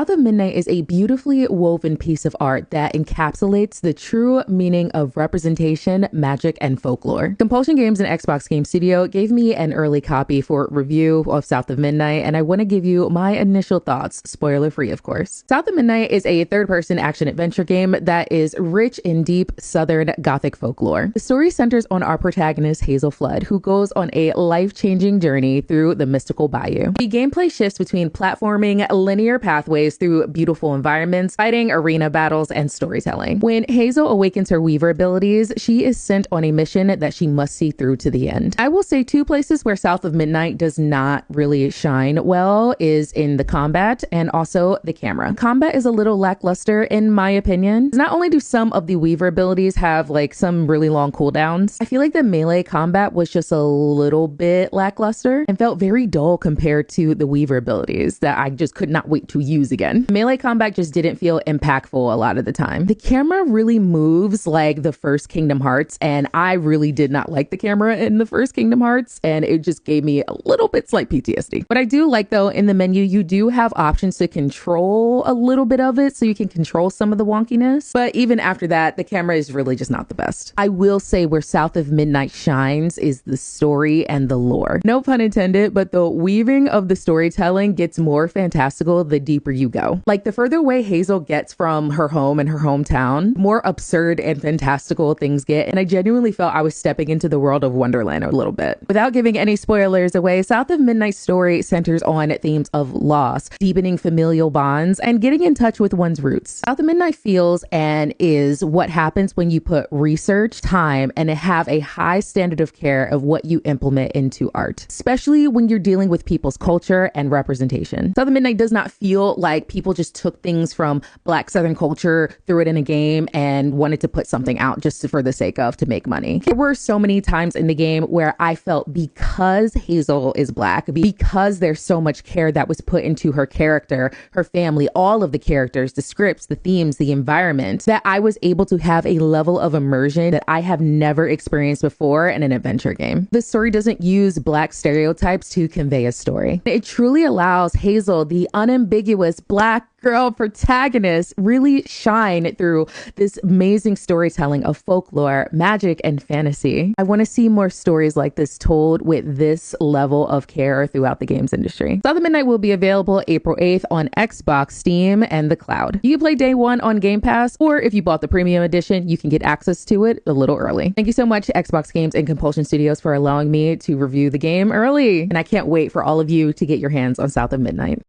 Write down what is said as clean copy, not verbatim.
South of Midnight is a beautifully woven piece of art that encapsulates the true meaning of representation, magic, and folklore. Compulsion Games and Xbox Game Studio gave me an early copy for review of South of Midnight, and I want to give you my initial thoughts, spoiler free of course. South of Midnight is a third-person action-adventure game that is rich in deep Southern Gothic folklore. The story centers on our protagonist Hazel Flood, who goes on a life-changing journey through the mystical bayou. The gameplay shifts between platforming, linear pathways through beautiful environments, fighting, arena battles, and storytelling. When Hazel awakens her Weaver abilities, she is sent on a mission that she must see through to the end. I will say two places where South of Midnight does not really shine well is in the combat and also the camera. Combat is a little lackluster in my opinion. Not only do some of the Weaver abilities have like some really long cooldowns, I feel like the melee combat was just a little bit lackluster and felt very dull compared to the Weaver abilities that I just could not wait to use again. Melee combat just didn't feel impactful a lot of the time. The camera really moves like the first Kingdom Hearts, and I really did not like the camera in the first Kingdom Hearts, and it just gave me a little bit slight PTSD. What I do like though, in the menu, you do have options to control a little bit of it, so you can control some of the wonkiness, but even after that, the camera is really just not the best. I will say where South of Midnight shines is the story and the lore. No pun intended, but the weaving of the storytelling gets more fantastical the deeper you go. Like the further away Hazel gets from her home and her hometown, more absurd and fantastical things get, and I genuinely felt I was stepping into the world of Wonderland a little bit. Without giving any spoilers away, South of Midnight's story centers on themes of loss, deepening familial bonds, and getting in touch with one's roots. South of Midnight feels and is what happens when you put research, time, and have a high standard of care of what you implement into art, especially when you're dealing with people's culture and representation. South of Midnight does not feel like people just took things from Black Southern culture, threw it in a game, and wanted to put something out just for the sake of to make money. There were so many times in the game where I felt because Hazel is Black, because there's so much care that was put into her character, her family, all of the characters, the scripts, the themes, the environment, that I was able to have a level of immersion that I have never experienced before in an adventure game. The story doesn't use Black stereotypes to convey a story. It truly allows Hazel, the unambiguous Black girl protagonist, really shine through this amazing storytelling of folklore, magic, and fantasy. I want to see more stories like this told with this level of care throughout the games industry. South of Midnight will be available April 8th on Xbox, Steam, and the cloud. You can play day one on Game Pass, or if you bought the premium edition, you can get access to it a little early. Thank you so much, Xbox Games and Compulsion Studios, for allowing me to review the game early, and I can't wait for all of you to get your hands on South of Midnight.